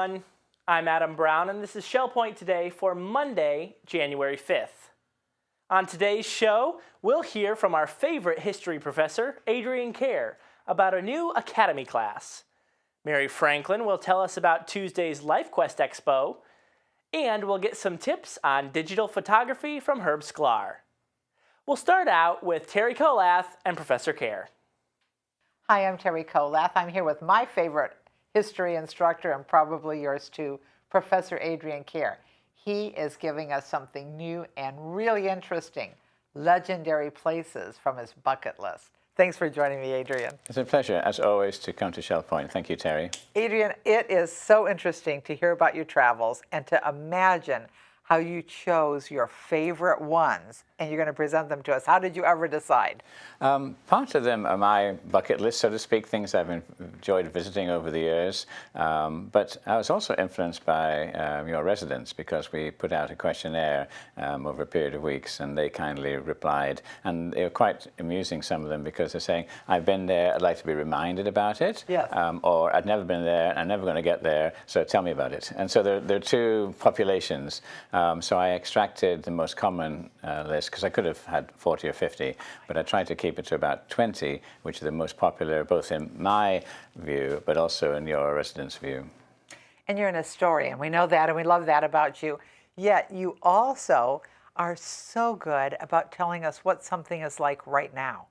everyone. I'm Adam Brown, and this is Shell Point Today for Monday, January 5th. On today's show, we'll hear from our favorite history professor, Adrian Kerr, about a new academy class. Mary Franklin will tell us about Tuesday's LifeQuest Expo, and we'll get some tips on digital photography from Herb Sklar. We'll start out with Terry Colath and Professor Kerr. Hi, I'm Terry Colath. I'm here with my favorite history instructor, and probably yours too, Professor Adrian Kerr. He is giving us something new and really interesting, legendary places from his bucket list. Thanks for joining me, Adrian. It's a pleasure, as always, to come to Shell Point. Thank you, Terry. Adrian, it is so interesting to hear about your travels and to imagine how you chose your favorite ones, and you're going to present them to us. How did you ever decide? Part of them are my bucket list, so to speak, things I've enjoyed visiting over the years. But I was also influenced by your residents, because we put out a questionnaire over a period of weeks, and they kindly replied. And they were quite amusing, some of them, because they're saying, I've been there, I'd like to be reminded about it. Yes. Or I've never been there, and I'm never going to get there, so tell me about it. And so there are two populations. So I extracted the most common list, because I could have had 40 or 50, but I tried to keep it to about 20, which are the most popular, both in my view, but also in your residents' view. And you're an historian. We know that, and we love that about you. Yet you also are so good about telling us what something is like right now.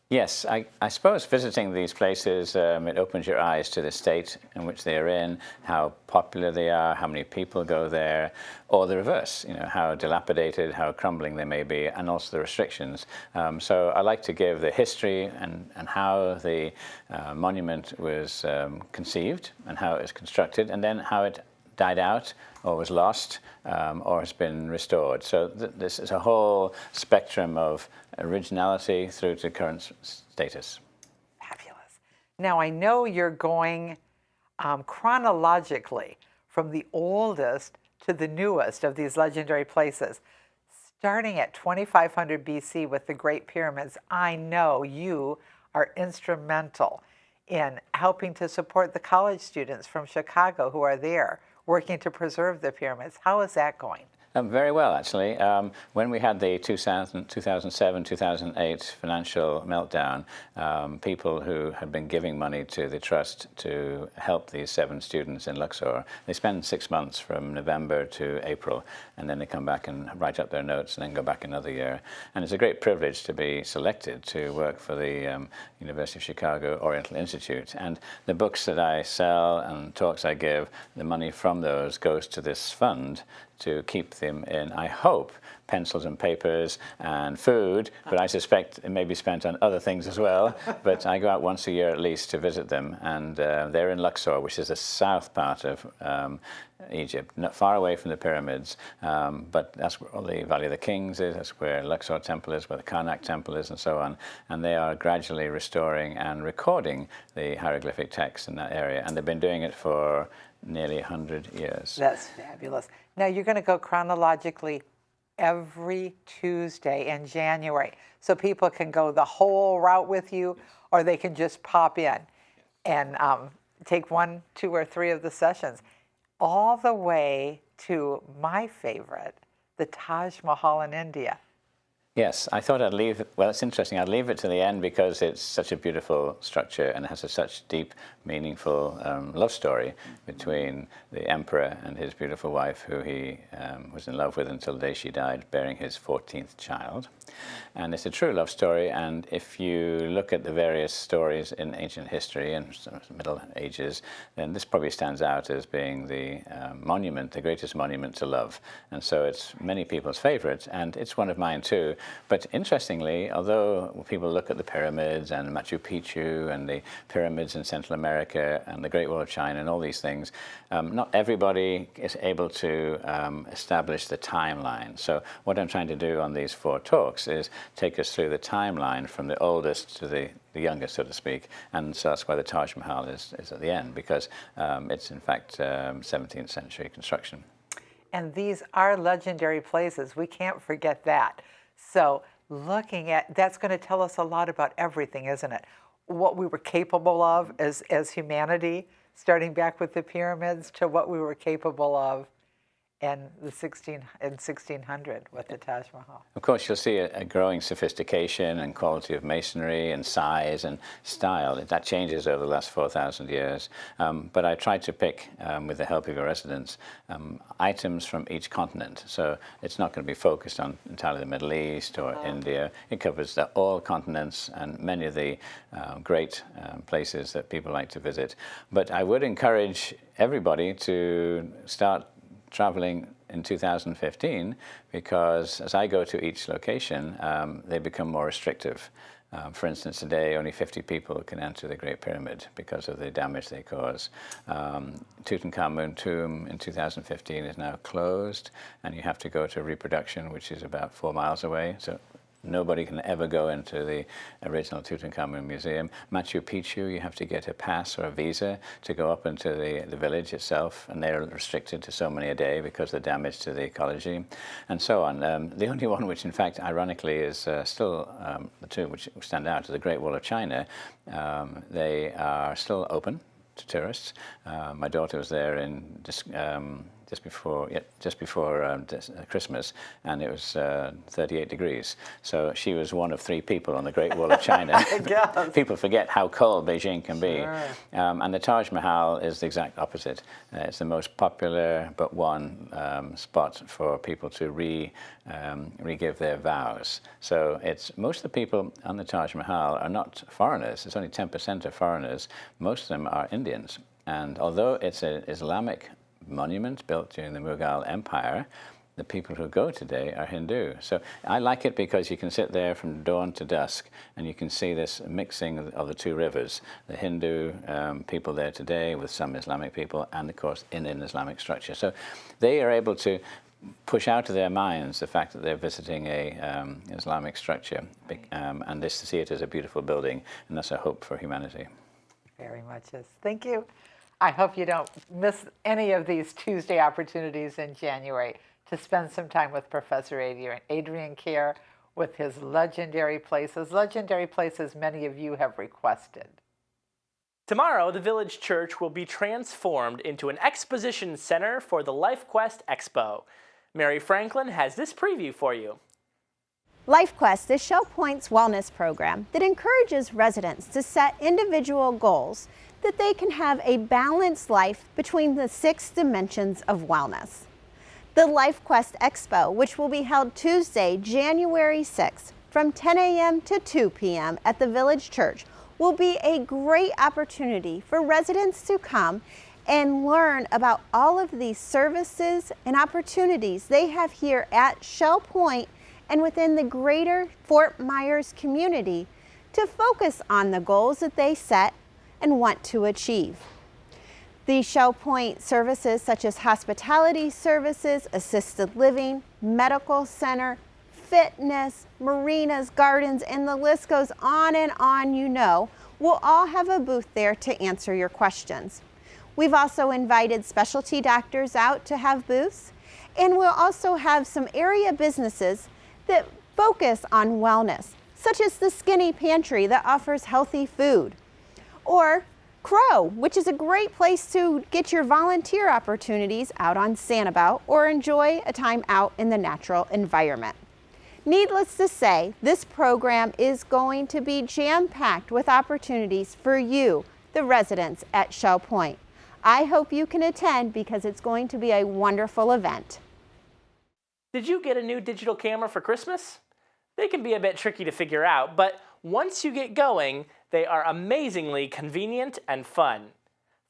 Yes, I suppose visiting these places, it opens your eyes to the state in which they are in, how popular they are, how many people go there, or the reverse, how dilapidated, how crumbling they may be, and also the restrictions. So I like to give the history and how the monument was conceived and how it was constructed, and then how it died out or was lost or has been restored. So this is a whole spectrum of originality through to current status. Fabulous. Now, I know you're going chronologically from the oldest to the newest of these legendary places. Starting at 2500 BC with the Great Pyramids, I know you are instrumental in helping to support the college students from Chicago who are there, working to preserve the pyramids. How is that going? Very well, actually. When we had the 2007-2008 financial meltdown, people who had been giving money to the trust to help these 7 students in Luxor, they spend 6 months from November to April, and then they come back and write up their notes and then go back another year. And it's a great privilege to be selected to work for the University of Chicago Oriental Institute. And the books that I sell and talks I give, the money from those goes to this fund to keep them in, I hope, pencils and papers and food, but I suspect it may be spent on other things as well. But I go out once a year at least to visit them, and they're in Luxor, which is the south part of Egypt, not far away from the pyramids, but that's where all the Valley of the Kings is, that's where Luxor Temple is, where the Karnak Temple is, and so on. And they are gradually restoring and recording the hieroglyphic text in that area, and they've been doing it for nearly 100 years. That's fabulous. Now, you're going to go chronologically every Tuesday in January, so people can go the whole route with you, or they can just pop in and take 1, 2, or 3 of the sessions, all the way to my favorite, the Taj Mahal in India. Yes, I thought I'd leave it, well, it's interesting, I'd leave it to the end because it's such a beautiful structure and it has such deep, meaningful love story between the emperor and his beautiful wife, who he was in love with until the day she died, bearing his 14th child. And it's a true love story, and if you look at the various stories in ancient history and Middle Ages, then this probably stands out as being the monument, the greatest monument to love. And so it's many people's favorite, and it's one of mine too. But interestingly, although people look at the pyramids and Machu Picchu and the pyramids in Central America and the Great Wall of China and all these things, not everybody is able to establish the timeline. So what I'm trying to do on these 4 talks is take us through the timeline from the oldest to the youngest, so to speak. And so that's why the Taj Mahal is at the end, because it's in fact 17th century construction. And these are legendary places. We can't forget that. So looking at, that's going to tell us a lot about everything, isn't it? What we were capable of as humanity starting back with the pyramids to what we were capable of in 1600 with the Taj Mahal. Of course, you'll see a growing sophistication and quality of masonry and size and style. That changes over the last 4,000 years. But I tried to pick, with the help of your residents, items from each continent. So it's not going to be focused on entirely the Middle East or India. It covers all continents and many of the great places that people like to visit. But I would encourage everybody to start traveling in 2015, because as I go to each location, they become more restrictive. For instance, today only 50 people can enter the Great Pyramid because of the damage they cause. Tutankhamun tomb in 2015 is now closed, and you have to go to reproduction, which is about 4 miles away. So nobody can ever go into the original Tutankhamun museum. Machu Picchu, you have to get a pass or a visa to go up into the village itself, and they're restricted to so many a day because of the damage to the ecology, and so on. The only one which, in fact, ironically, is still the two which stand out is the Great Wall of China. They are still open to tourists. My daughter was there in just before Christmas, and it was 38 degrees. So she was one of 3 people on the Great Wall of China. People forget how cold Beijing can be. Sure. And the Taj Mahal is the exact opposite. It's the most popular but one spot for people to re-give their vows. So most of the people on the Taj Mahal are not foreigners. It's only 10% of foreigners. Most of them are Indians. And although it's an Islamic monument built during the Mughal Empire, the people who go today are Hindu. So I like it because you can sit there from dawn to dusk and you can see this mixing of the 2 rivers, the Hindu people there today with some Islamic people, and of course in an Islamic structure. So they are able to push out of their minds the fact that they're visiting a Islamic structure, and this to see it as a beautiful building, and that's a hope for humanity. Very much is. Thank you. I hope you don't miss any of these Tuesday opportunities in January to spend some time with Professor Adrian Kerr with his legendary places many of you have requested. Tomorrow, the Village Church will be transformed into an exposition center for the LifeQuest Expo. Mary Franklin has this preview for you. LifeQuest is Shell Point's wellness program that encourages residents to set individual goals that they can have a balanced life between the 6 dimensions of wellness. The LifeQuest Expo, which will be held Tuesday, January 6th from 10 a.m. to 2 p.m. at the Village Church, will be a great opportunity for residents to come and learn about all of these services and opportunities they have here at Shell Point and within the greater Fort Myers community to focus on the goals that they set and want to achieve. The Shell Point services such as hospitality services, assisted living, medical center, fitness, marinas, gardens, and the list goes on and on, will all have a booth there to answer your questions. We've also invited specialty doctors out to have booths, and we'll also have some area businesses that focus on wellness, such as the Skinny Pantry that offers healthy food, or Crow, which is a great place to get your volunteer opportunities out on Sanibel or enjoy a time out in the natural environment. Needless to say, this program is going to be jam-packed with opportunities for you, the residents at Shell Point. I hope you can attend because it's going to be a wonderful event. Did you get a new digital camera for Christmas? They can be a bit tricky to figure out, but once you get going, they are amazingly convenient and fun.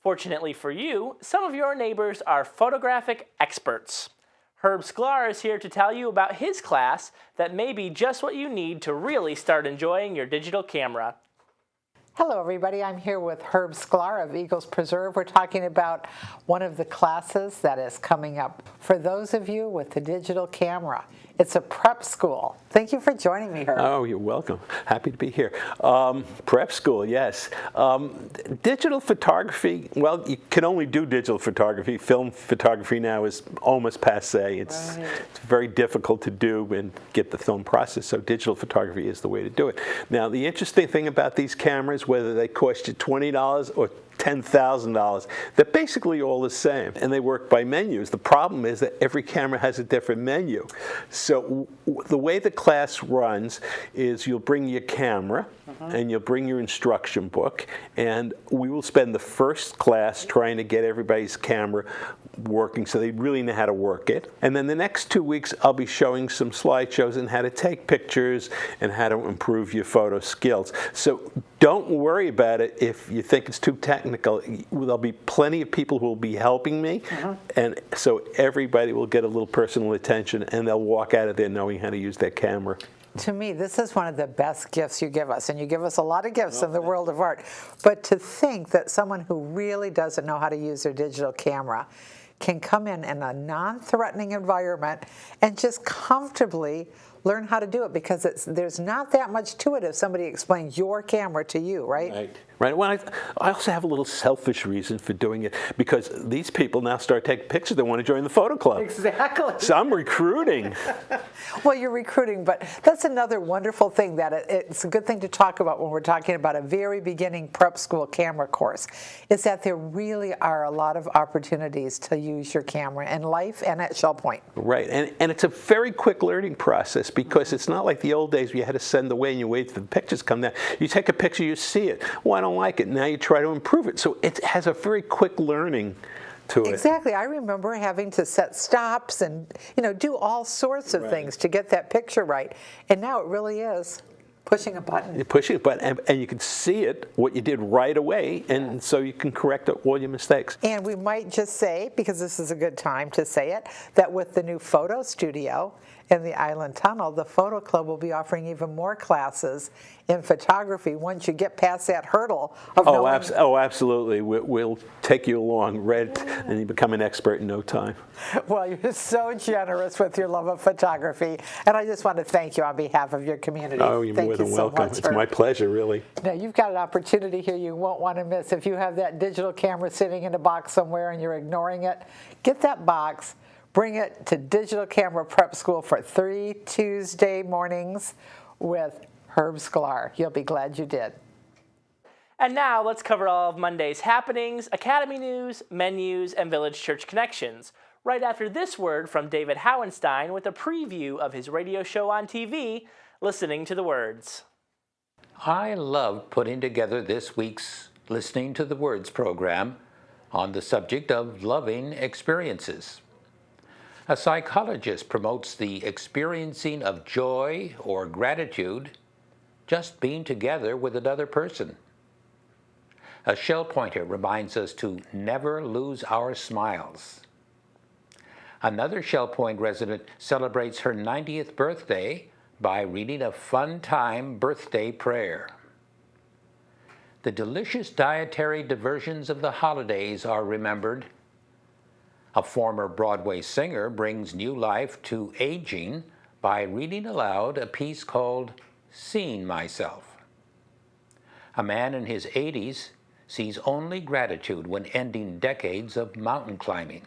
Fortunately for you, some of your neighbors are photographic experts. Herb Sklar is here to tell you about his class that may be just what you need to really start enjoying your digital camera. Hello everybody, I'm here with Herb Sklar of Eagles Preserve. We're talking about one of the classes that is coming up for those of you with the digital camera. It's a prep school. Thank you for joining me, Herb. Oh, you're welcome. Happy to be here. Prep school, yes. Digital photography, well, you can only do digital photography. Film photography now is almost passé. It's very difficult to do and get the film process, so digital photography is the way to do it. Now, the interesting thing about these cameras, cameras, whether they cost you $20 or $10,000. They're basically all the same, and they work by menus. The problem is that every camera has a different menu. So the way the class runs is you'll bring your camera, and you'll bring your instruction book, and we will spend the first class trying to get everybody's camera working so they really know how to work it. And then the next 2 weeks, I'll be showing some slideshows on how to take pictures and how to improve your photo skills. So don't worry about it if you think it's too technical. There'll be plenty of people who will be helping me, and so everybody will get a little personal attention, and they'll walk out of there knowing how to use their camera. To me, this is one of the best gifts you give us, and you give us a lot of gifts in the world of art. But to think that someone who really doesn't know how to use their digital camera can come in a non-threatening environment and just comfortably learn how to do it, because there's not that much to it if somebody explains your camera to you, right? Right. Well, I also have a little selfish reason for doing it, because these people now start taking pictures. They want to join the photo club. Exactly. So I'm recruiting. Well, you're recruiting, but that's another wonderful thing that it's a good thing to talk about when we're talking about a very beginning prep school camera course, is that there really are a lot of opportunities to use your camera in life and at Shell Point. Right, and it's a very quick learning process, because it's not like the old days where you had to send away and you wait for the pictures to come down. You take a picture, you see it. Well, I don't like it. Now you try to improve it. So it has a very quick learning to it. Exactly. I remember having to set stops and do all sorts of things to get that picture right. And now it really is pushing a button. You're pushing a button, and you can see it, what you did right away, and so you can correct all your mistakes. And we might just say, because this is a good time to say it, that with the new photo studio in the Island Tunnel, the Photo Club will be offering even more classes in photography once you get past that hurdle of knowing. Oh, absolutely. We'll take you along, Red, and you become an expert in no time. Well, you're so generous with your love of photography, and I just want to thank you on behalf of your community. Oh, you're more than welcome. It's my pleasure, really. Now, you've got an opportunity here you won't want to miss. If you have that digital camera sitting in a box somewhere and you're ignoring it, get that box. Bring it to Digital Camera Prep School for 3 Tuesday mornings with Herb Sklar. You'll be glad you did. And now let's cover all of Monday's happenings, Academy news, menus, and Village Church connections, right after this word from David Howenstein with a preview of his radio show on TV, Listening to the Words. I loved putting together this week's Listening to the Words program on the subject of loving experiences. A psychologist promotes the experiencing of joy or gratitude just being together with another person. A Shell Pointer reminds us to never lose our smiles. Another Shell Point resident celebrates her 90th birthday by reading a fun-time birthday prayer. The delicious dietary diversions of the holidays are remembered. A former Broadway singer brings new life to aging by reading aloud a piece called Seeing Myself. A man in his 80s sees only gratitude when ending decades of mountain climbing.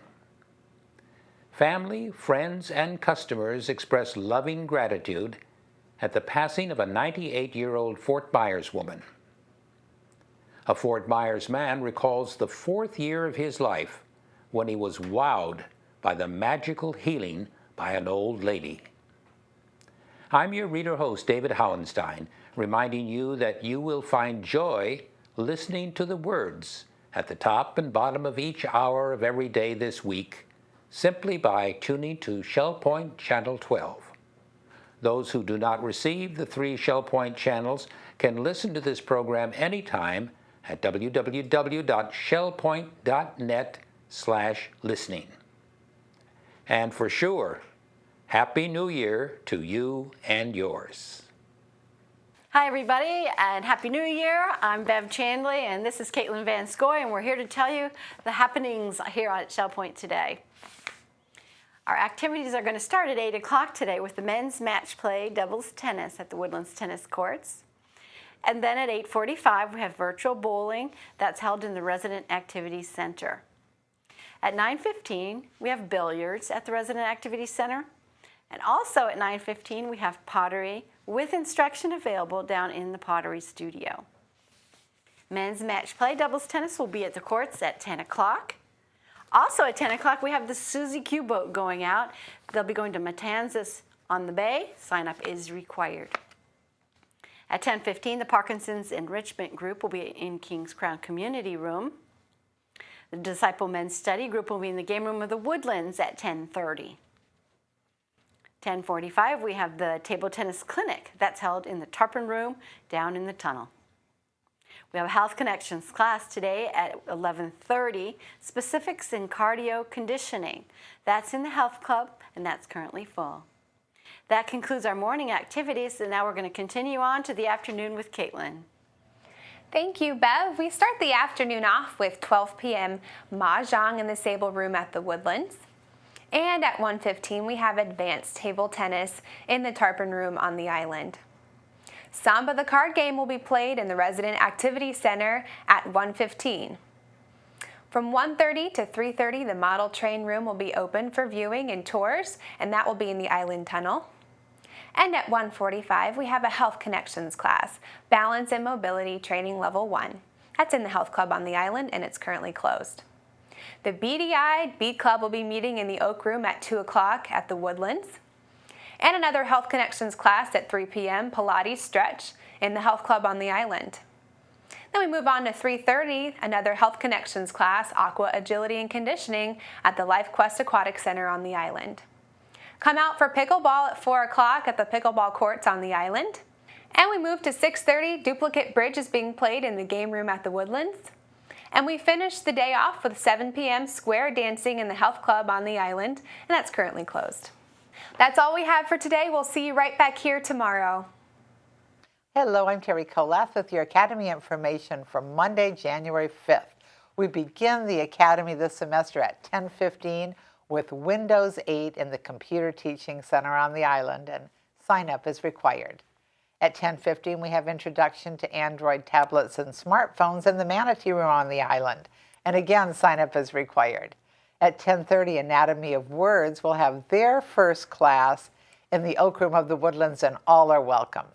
Family, friends, and customers express loving gratitude at the passing of a 98-year-old Fort Myers woman. A Fort Myers man recalls the 4th year of his life when he was wowed by the magical healing by an old lady. I'm your reader host, David Howenstein, reminding you that you will find joy listening to the words at the top and bottom of each hour of every day this week, simply by tuning to Shell Point Channel 12. Those who do not receive the 3 Shell Point channels can listen to this program anytime at www.shellpoint.net/listening. And for sure, Happy New Year to you and yours. Hi everybody, and Happy New Year. I'm Bev Chandley, and this is Caitlin Van Scoy, and we're here to tell you the happenings here at Shell Point today. Our activities are going to start at 8 o'clock today with the men's match play doubles tennis at the Woodlands Tennis Courts. And then at 8:45, we have virtual bowling that's held in the Resident Activities Center. At 9:15, we have billiards at the Resident Activities Center. And also at 9:15, we have pottery with instruction available down in the pottery studio. Men's match play doubles tennis will be at the courts at 10 o'clock. Also at 10 o'clock, we have the Suzy Q boat going out. They'll be going to Matanzas on the Bay. Sign up is required. At 10:15, the Parkinson's Enrichment Group will be in Kings Crown Community Room. The Disciple Men's Study Group will be in the game room of the Woodlands at 10:30. 10:45, we have the Table Tennis Clinic. That's held in the Tarpon Room down in the tunnel. We have a Health Connections class today at 11:30, specifics in cardio conditioning. That's in the Health Club, and that's currently full. That concludes our morning activities, and now we're going to continue on to the afternoon with Caitlin. Thank you, Bev. We start the afternoon off with 12 p.m. Mahjong in the Sable Room at the Woodlands. And at 1:15, we have advanced table tennis in the Tarpon Room on the island. Samba the card game will be played in the Resident Activity Center at 1:15. From 1:30 to 3:30, the model train room will be open for viewing and tours, and that will be in the Island Tunnel. And at 1:45, we have a Health Connections class, Balance and Mobility Training Level 1. That's in the Health Club on the island, and it's currently closed. The Beady-Eyed Bead Club will be meeting in the Oak Room at 2 o'clock at the Woodlands. And another Health Connections class at 3 p.m., Pilates Stretch, in the Health Club on the island. Then we move on to 3:30, another Health Connections class, Aqua Agility and Conditioning, at the LifeQuest Aquatic Center on the island. Come out for pickleball at 4 o'clock at the pickleball courts on the island. And we move to 6:30, Duplicate Bridge is being played in the game room at the Woodlands. And we finish the day off with 7 p.m. Square Dancing in the Health Club on the island, and that's currently closed. That's all we have for today. We'll see you right back here tomorrow. Hello, I'm Terry Kolath with your Academy information for Monday, January 5th. We begin the Academy this semester at 10:15 with Windows 8 in the Computer Teaching Center on the island, and sign up is required. At 10:15, we have Introduction to Android tablets and smartphones in the Manatee Room on the island, and again, sign up is required. At 10:30, Anatomy of Words will have their first class in the Oak Room of the Woodlands, and all are welcome.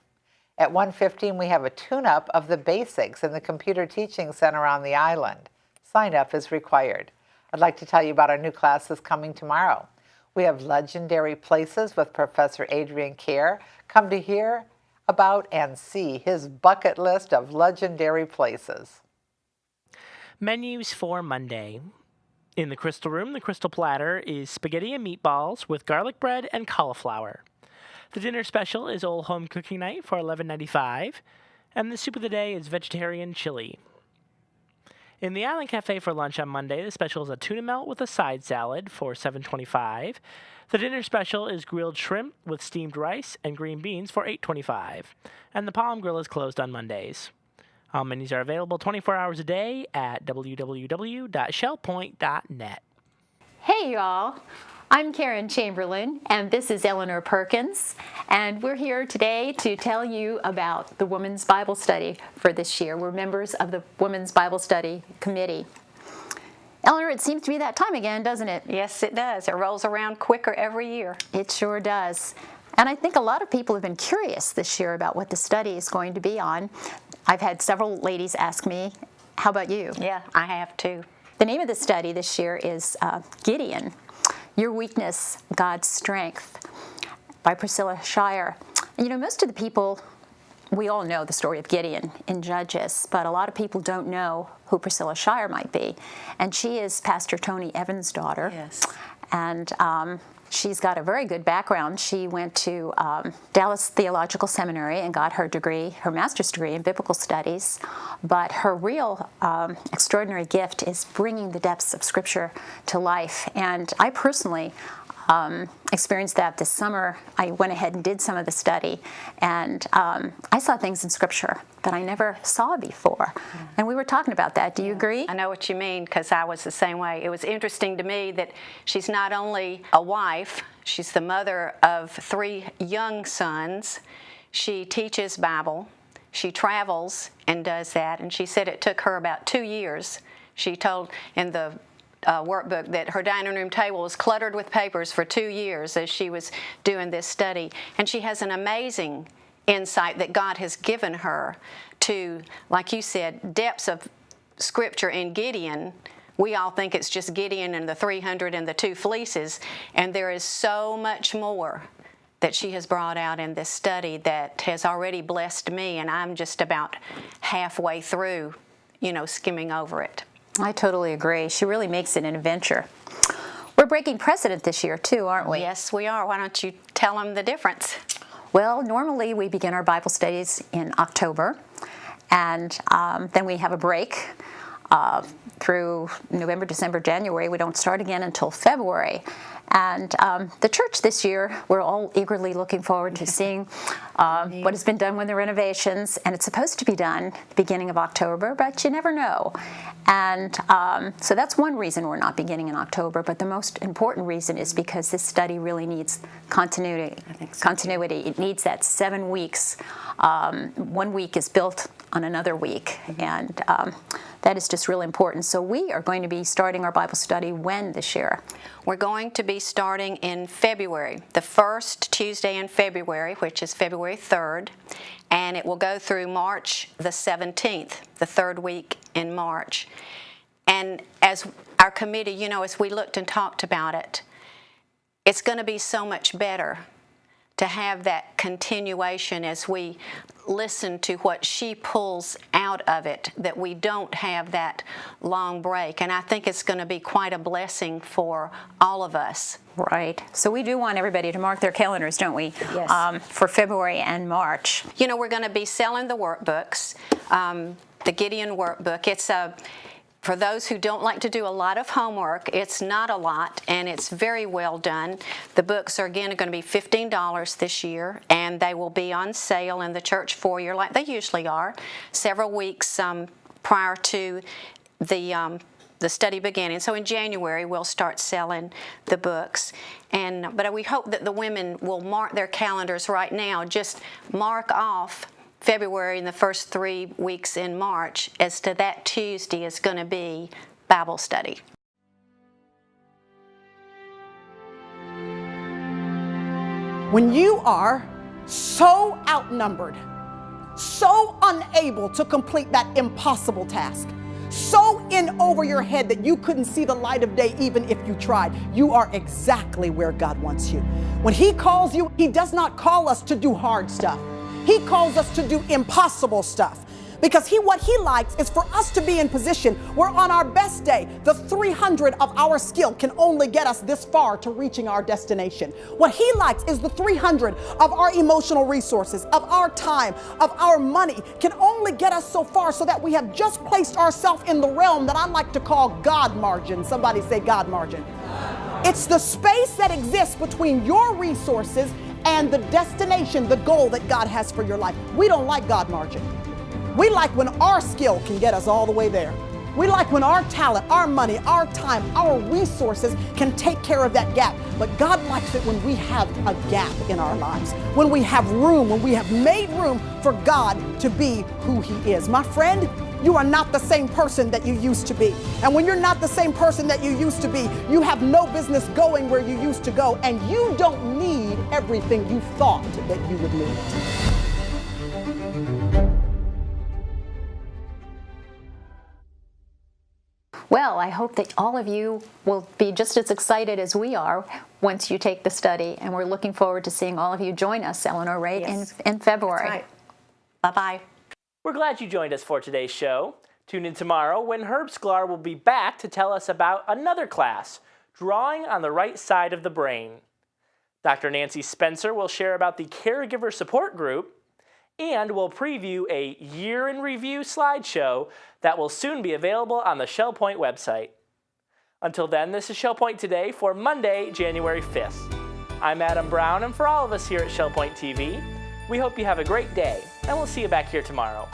At 1:15, we have a tune-up of the basics in the Computer Teaching Center on the island. Sign up is required. I'd like to tell you about our new classes coming tomorrow. We have Legendary Places with Professor Adrian Kerr. Come to hear about and see his bucket list of legendary places. Menus for Monday. In the Crystal Room, the Crystal Platter is spaghetti and meatballs with garlic bread and cauliflower. The dinner special is Old Home Cooking Night for $11.95, and the soup of the day is vegetarian chili. In the Island Cafe for lunch on Monday, the special is a tuna melt with a side salad for $7.25. The dinner special is grilled shrimp with steamed rice and green beans for $8.25. And the Palm Grill is closed on Mondays. All menus are available 24 hours a day at www.shellpoint.net. Hey y'all, I'm Karen Chamberlin and this is Eleanor Perkins, and we're here today to tell you about the Women's Bible Study for this year. We're members of the Women's Bible Study Committee. Eleanor, it seems to be that time again, doesn't it? Yes, it does. It rolls around quicker every year. It sure does. And I think a lot of people have been curious this year about what the study is going to be on. I've had several ladies ask me, how about you? Yeah, I have too. The name of the study this year is Gideon, Your Weakness, God's Strength, by Priscilla Shirer. And you know, most of the people, we all know the story of Gideon in Judges, but a lot of people don't know who Priscilla Shirer might be. And she is Pastor Tony Evans' daughter. Yes. And she's got a very good background. She went to Dallas Theological Seminary and got her degree, her master's degree in biblical studies. But her real extraordinary gift is bringing the depths of Scripture to life. And I personally experienced that this summer. I went ahead and did some of the study, and I saw things in Scripture that I never saw before. And we were talking about that. Do you agree? I know what you mean, because I was the same way. It was interesting to me that she's not only a wife, she's the mother of 3 young sons. She teaches Bible. She travels and does that, and she said it took her about 2 years. She told in the workbook that her dining room table was cluttered with papers for 2 years as she was doing this study. And she has an amazing insight that God has given her to, like you said, depths of Scripture in Gideon. We all think it's just Gideon and the 300 and the 2 fleeces, and there is so much more that she has brought out in this study that has already blessed me, and I'm just about halfway through, skimming over it. I totally agree. She really makes it an adventure. We're breaking precedent this year too, aren't we? Yes, we are. Why don't you tell them the difference? Well, normally we begin our Bible studies in October, and then we have a break through November, December, January. We don't start again until February. And the church this year, we're all eagerly looking forward to seeing what has been done with the renovations. And it's supposed to be done at the beginning of October, but you never know. And so that's one reason we're not beginning in October. But the most important reason is because this study really needs continuity. It needs that 7 weeks. 1 week is built on another week. And that is just really important. So we are going to be starting our Bible study when this year? We're going to be starting in February, the first Tuesday in February, which is February 3rd, and it will go through March the 17th, the 3rd week in March. And as our committee, as we looked and talked about it, it's going to be so much better to have that continuation as we listen to what she pulls out of it, that we don't have that long break. And I think it's going to be quite a blessing for all of us. Right. So we do want everybody to mark their calendars, don't we? Yes. For February and March. We're going to be selling the workbooks, the Gideon workbook. It's for those who don't like to do a lot of homework, it's not a lot, and it's very well done. The books are, again, going to be $15 this year, and they will be on sale in the church foyer like they usually are, several weeks prior to the study beginning. So in January, we'll start selling the books. But we hope that the women will mark their calendars right now. Just mark off February and the first 3 weeks in March as to that Tuesday is going to be Bible study. When you are so outnumbered, so unable to complete that impossible task, so in over your head that you couldn't see the light of day even if you tried, you are exactly where God wants you. When He calls you, He does not call us to do hard stuff. He calls us to do impossible stuff, because what He likes is for us to be in position where on our best day, the 300 of our skill can only get us this far to reaching our destination. What He likes is the 300 of our emotional resources, of our time, of our money can only get us so far, so that we have just placed ourselves in the realm that I like to call God margin. Somebody say God margin. It's the space that exists between your resources and the destination, the goal that God has for your life. We don't like God margin. We like when our skill can get us all the way there. We like when our talent, our money, our time, our resources can take care of that gap. But God likes it when we have a gap in our lives, when we have room, when we have made room for God to be who He is. My friend, you are not the same person that you used to be. And when you're not the same person that you used to be, you have no business going where you used to go, and you don't need everything you thought that you would need. Well, I hope that all of you will be just as excited as we are once you take the study, and we're looking forward to seeing all of you join us, Eleanor, right, Yes. in February. That's right. Bye-bye. We're glad you joined us for today's show. Tune in tomorrow when Herb Sklar will be back to tell us about another class, Drawing on the Right Side of the Brain. Dr. Nancy Spencer will share about the Caregiver Support Group, and we'll preview a Year in Review slideshow that will soon be available on the Shell Point website. Until then, this is Shell Point Today for Monday, January 5th. I'm Adam Brown, and for all of us here at Shell Point TV, we hope you have a great day, and we'll see you back here tomorrow.